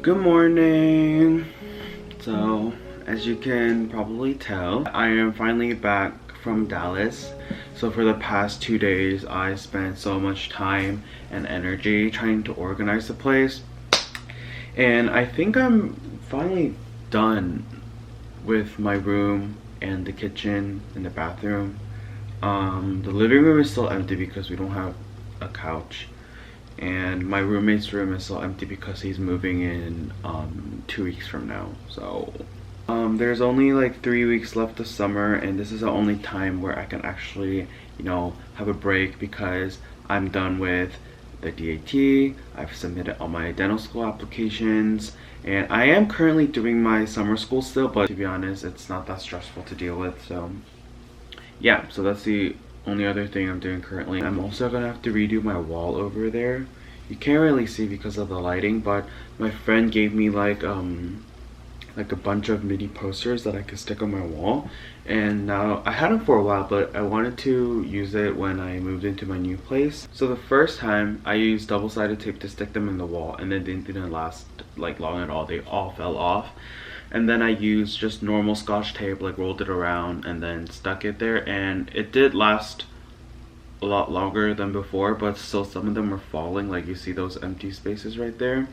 Good morning. So, as you can probably tell, I am finally back from Dallas. So for the past 2 days, I spent so much time and energy trying to organize the place. And I think I'm finally done with my room and the kitchen and the bathroom. The living room is still empty because we don't have a couch. And my roommate's room is still empty because he's moving in 2 weeks from now. So there's only like 3 weeks left of summer, and this is the only time where I can actually, have a break because I'm done with the DAT. I've submitted all my dental school applications, and I am currently doing my summer school still, but to be honest, it's not that stressful to deal with. So yeah, so that's the only other thing I'm doing currently. I'm also gonna have to redo my wall over there. You can't really see because of the lighting, but my friend gave me like a bunch of mini posters that I could stick on my wall, and now I had them for a while, but I wanted to use it when I moved into my new place. So the first time I used double-sided tape to stick them in the wall, and then they didn't last like long at all. They all fell off. And then I used just normal Scotch tape, like rolled it around and then stuck it there, and it did last a lot longer than before, but still some of them were falling. Like you see those empty spaces right there.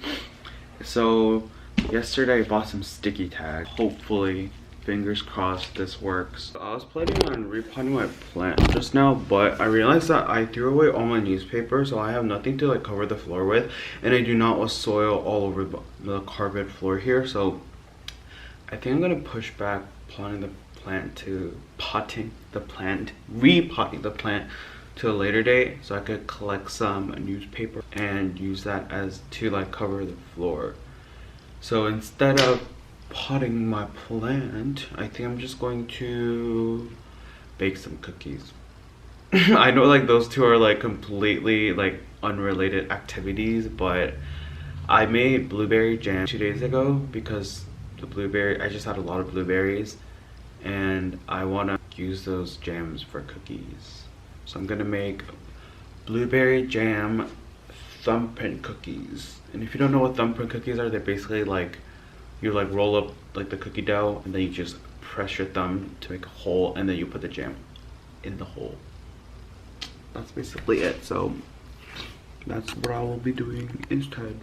So yesterday I bought some sticky tags. Hopefully, fingers crossed, this works. I was planning on repotting my plant just now, but I realized that I threw away all my newspaper, so I have nothing to like cover the floor with, and I do not want soil all over the carpet floor here. So I think I'm gonna push back repotting the plant to a later date, so I could collect some newspaper and use that as to like cover the floor. So instead of potting my plant, I think I'm just going to bake some cookies. I know like those two are like completely like unrelated activities, but I made blueberry jam 2 days ago because I just had a lot of blueberries and I want to use those jams for cookies. So I'm gonna make blueberry jam thumbprint cookies. And if you don't know what thumbprint cookies are, they're basically like you like roll up like the cookie dough and then you just press your thumb to make a hole, and then you put the jam in the hole. That's basically it. So that's what I will be doing instead.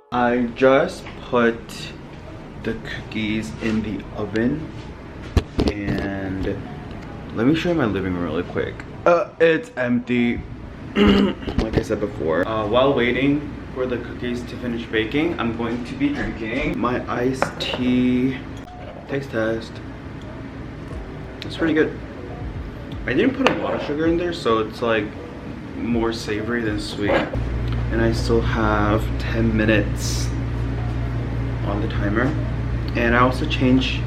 I just put the cookies in the oven, and let me show you my living room really quick. It's empty, like I said before. While waiting for the cookies to finish baking, I'm going to be drinking my iced tea. Taste test. It's pretty good. I didn't put a lot of sugar in there, so it's like more savory than sweet. And I still have 10 minutes on the timer. And I also changed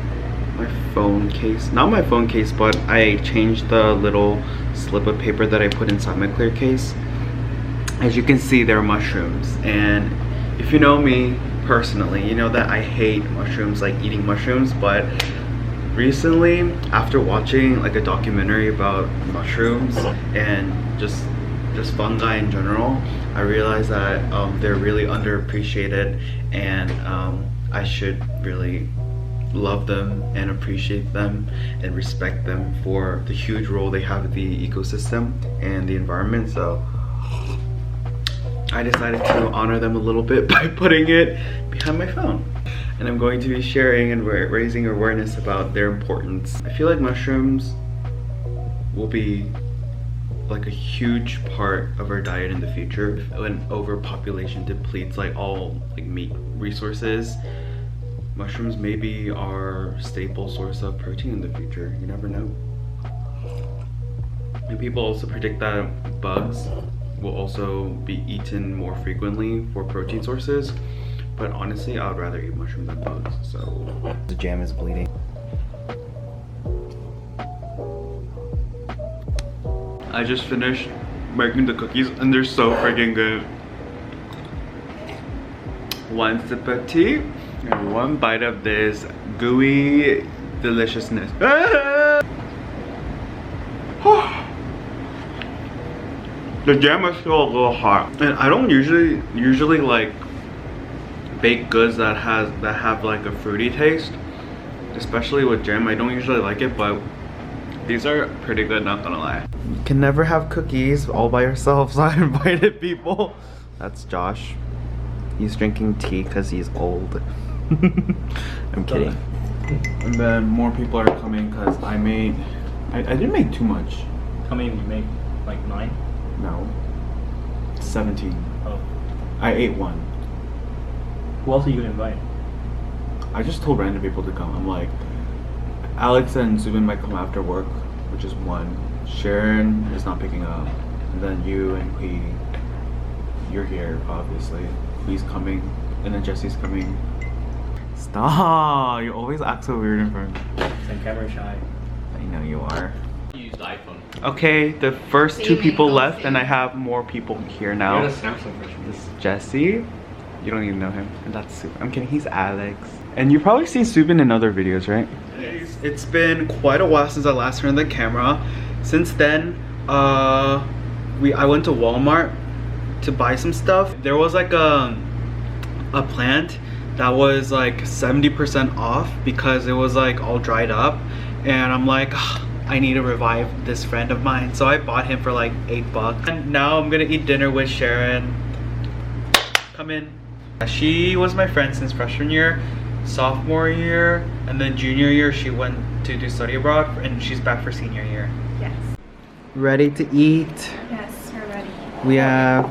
my phone case. Not my phone case, but I changed the little slip of paper that I put inside my clear case. As you can see, there are mushrooms. And if you know me personally, you know that I hate mushrooms, like eating mushrooms. But recently, after watching like a documentary about mushrooms and just fungi in general, I realized that they're really underappreciated, and I should really love them and appreciate them and respect them for the huge role they have in the ecosystem and the environment. So I decided to honor them a little bit by putting it behind my phone. And I'm going to be sharing and raising awareness about their importance. I feel like mushrooms will be like a huge part of our diet in the future. When overpopulation depletes like all like meat resources, mushrooms may be our staple source of protein in the future. You never know. And people also predict that bugs will also be eaten more frequently for protein sources. But honestly, I would rather eat mushrooms than bugs, so. The jam is bleeding. I just finished making the cookies and they're so freaking good. One sip of tea and one bite of this gooey deliciousness. The jam is still a little hot, and I don't usually like baked goods that have like a fruity taste, especially with jam. I don't usually like it, but these are pretty good, not gonna lie. You can never have cookies all by yourself, so I invited people. That's Josh. He's drinking tea because he's old. I'm kidding. And then more people are coming because I didn't make too much. How many did you make? Like 9? No. 17. Oh. I ate one. Who else are you gonna invite? I just told random people to come. I'm like, Alex and Zubin might come after work, which is one. Sharon is not picking up. And then you and Hui, you're here, obviously. Hui's coming. And then Jesse's coming. Stop! You always act so weird in front. I'm camera shy. I know you are. You use the iPhone. Okay, the first 2 people left, and I have more people here now. You're gonna Samsung version. This is Jesse. You don't even know him. And that's Subin. I'm kidding, he's Alex. And you probably see Subin in other videos, right? It's been quite a while since I last turned the camera. Since then, I went to Walmart to buy some stuff. There was like a plant that was like 70% off because it was like all dried up. And I'm like, I need to revive this friend of mine. So I bought him for like $8. And now I'm gonna eat dinner with Sharon. Come in. She was my friend since freshman year, sophomore year, and then junior year she went to do study abroad, and she's back for senior year. Yes. Ready to eat? Yes, we're ready. We have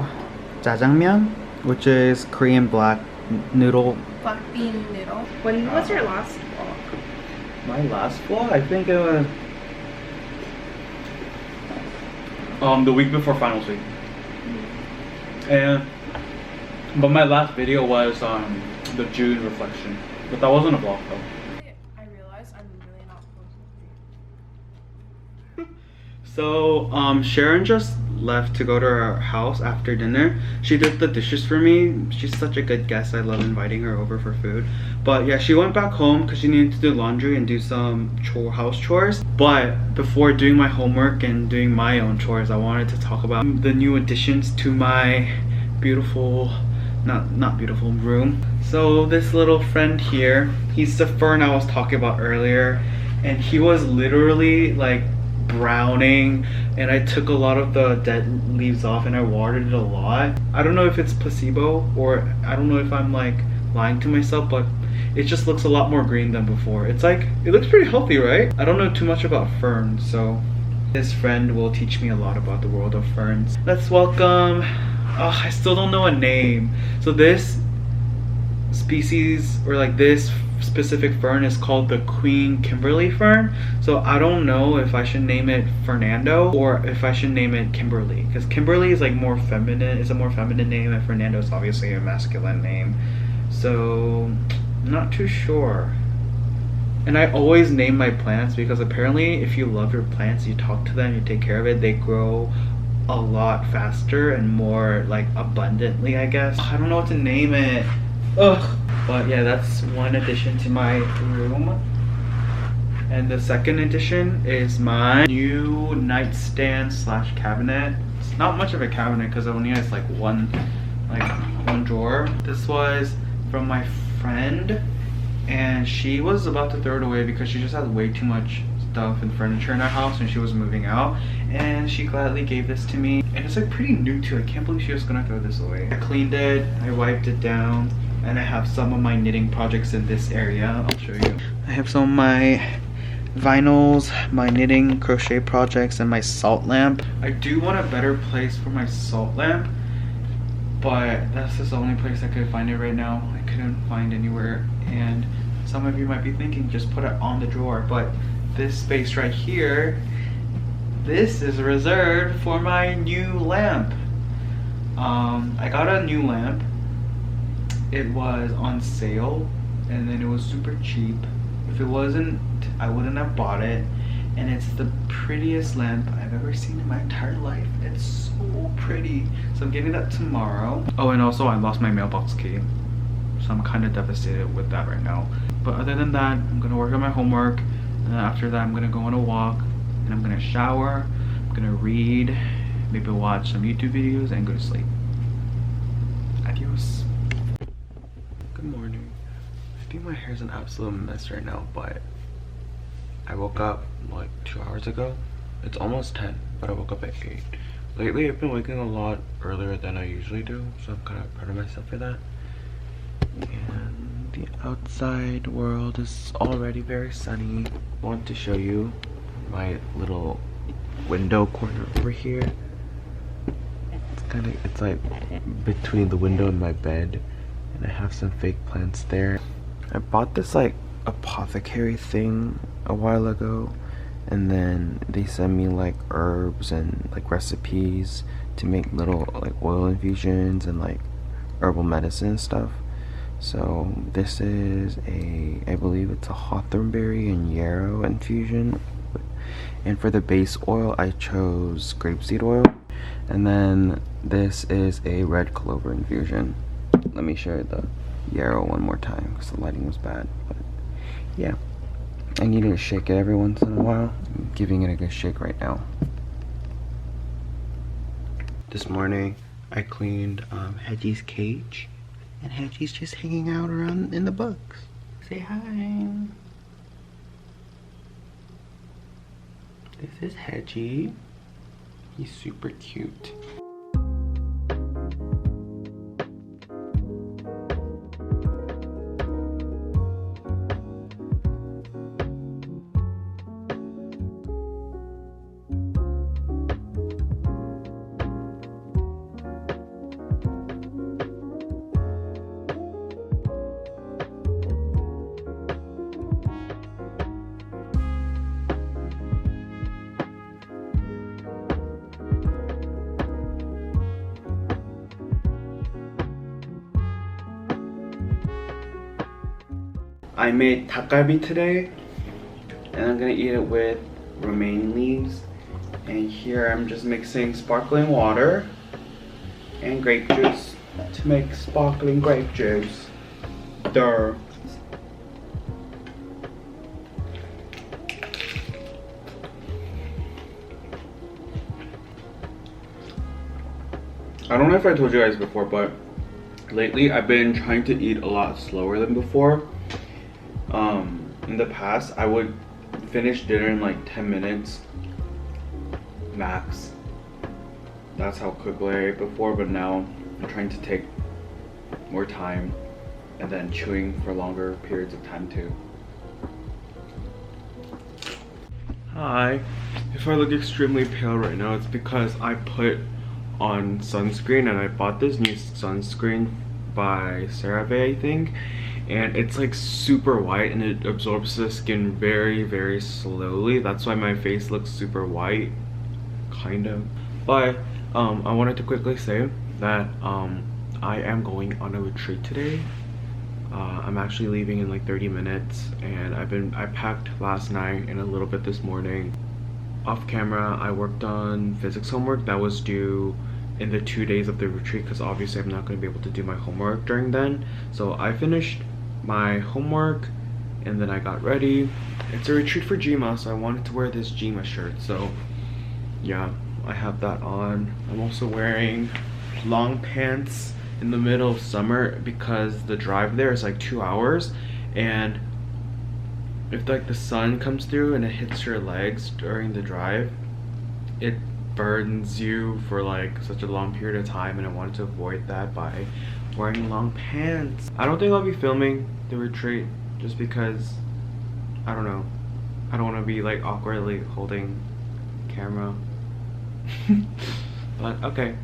jjajangmyeon, which is Korean black noodle. Black bean noodle. When was your last vlog? My last vlog? I think it was the week before finals week. But my last video was the June reflection. But that wasn't a vlog though. I realized I'm really not supposed to. So Sharon just left to go to her house after dinner. She did the dishes for me. She's such a good guest. I love inviting her over for food. But yeah, she went back home because she needed to do laundry and do some house chores. But before doing my homework and doing my own chores, I wanted to talk about the new additions to my beautiful, not beautiful room. So this little friend here, he's the fern I was talking about earlier, and he was literally like browning, and I took a lot of the dead leaves off and I watered it a lot. I don't know if it's placebo or I don't know if I'm like lying to myself, but it just looks a lot more green than before. It's like, it looks pretty healthy, right? I don't know too much about ferns, so this friend will teach me a lot about the world of ferns. Let's welcome, I still don't know a name. So this species, or like this specific fern, is called the Queen Kimberly fern. So I don't know if I should name it Fernando or if I should name it Kimberly, because Kimberly is like more feminine, it's a more feminine name, and Fernando is obviously a masculine name. So not too sure. And I always name my plants because apparently if you love your plants, you talk to them, you take care of it, they grow a lot faster and more like abundantly, I guess. I don't know what to name it. Ugh. But yeah, that's one addition to my room. And the second addition is my new nightstand slash cabinet. It's not much of a cabinet because it only has like one drawer. This was from my friend, and she was about to throw it away because she just has way too much stuff and furniture in our house and she was moving out, and she gladly gave this to me, and it's like pretty new too. I can't believe she was gonna throw this away. I cleaned it, I wiped it down, and I have some of my knitting projects in this area. I'll show you. I have some of my vinyls, my knitting crochet projects, and my salt lamp. I do want a better place for my salt lamp, but that's just the only place I could find it right now. I couldn't find anywhere, and some of you might be thinking just put it on the drawer, but this space right here, this is reserved for my new lamp. I got a new lamp. It was on sale, and then it was super cheap. If it wasn't, I wouldn't have bought it. And it's the prettiest lamp I've ever seen in my entire life. It's so pretty. So I'm getting that tomorrow. Oh, and also I lost my mailbox key, so I'm kind of devastated with that right now. But other than that, I'm gonna work on my homework, and then after that I'm gonna go on a walk, and I'm gonna shower, I'm gonna read, maybe watch some YouTube videos, and go to sleep. Adios. Good morning. I think my hair's an absolute mess right now, but I woke up like 2 hours ago. It's almost 10, but I woke up at 8. Lately I've been waking a lot earlier than I usually do, so I'm kind of proud of myself for that. And the outside world is already very sunny. I want to show you my little window corner over here. It's like between the window and my bed, and I have some fake plants there. I bought this like apothecary thing a while ago, and then they sent me like herbs and like recipes to make little like oil infusions and like herbal medicine stuff. So this is I believe it's a hawthornberry and yarrow infusion, and for the base oil I chose grapeseed oil, and then this is a red clover infusion. Let me share the yarrow one more time because the lighting was bad, but yeah, I needed to shake it every once in a while. I'm giving it a good shake right now. This morning I cleaned Hedgie's cage, and Hedgie's just hanging out around in the bugs. Say hi. This is Hedgie. He's super cute. I made 닭갈비 today, and I'm gonna eat it with romaine leaves. And here I'm just mixing sparkling water and grape juice to make sparkling grape juice. Durr. I don't know if I told you guys before, but lately I've been trying to eat a lot slower than before. In the past, I would finish dinner in like 10 minutes max. That's how quickly I ate before, but now I'm trying to take more time and then chewing for longer periods of time too. Hi. If I look extremely pale right now, it's because I put on sunscreen, and I bought this new sunscreen by CeraVe, I think. And it's like super white, and it absorbs the skin very, very slowly. That's why my face looks super white, kind of. But I wanted to quickly say that I am going on a retreat today. I'm actually leaving in like 30 minutes, and I packed last night and a little bit this morning. Off camera, I worked on physics homework that was due in the 2 days of the retreat, because obviously I'm not going to be able to do my homework during then. So I finished my homework, and then I got ready. It's a retreat for Jima, so I wanted to wear this Jima shirt, so yeah, I have that on. I'm also wearing long pants in the middle of summer because the drive there is like 2 hours, and if like the sun comes through and it hits your legs during the drive, it burns you for like such a long period of time, and I wanted to avoid that by wearing long pants. I don't think I'll be filming the retreat just because, I don't know, I don't want to be like awkwardly holding camera. But okay,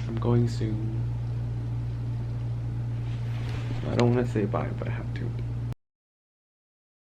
I'm going soon. I don't want to say bye, but I have to.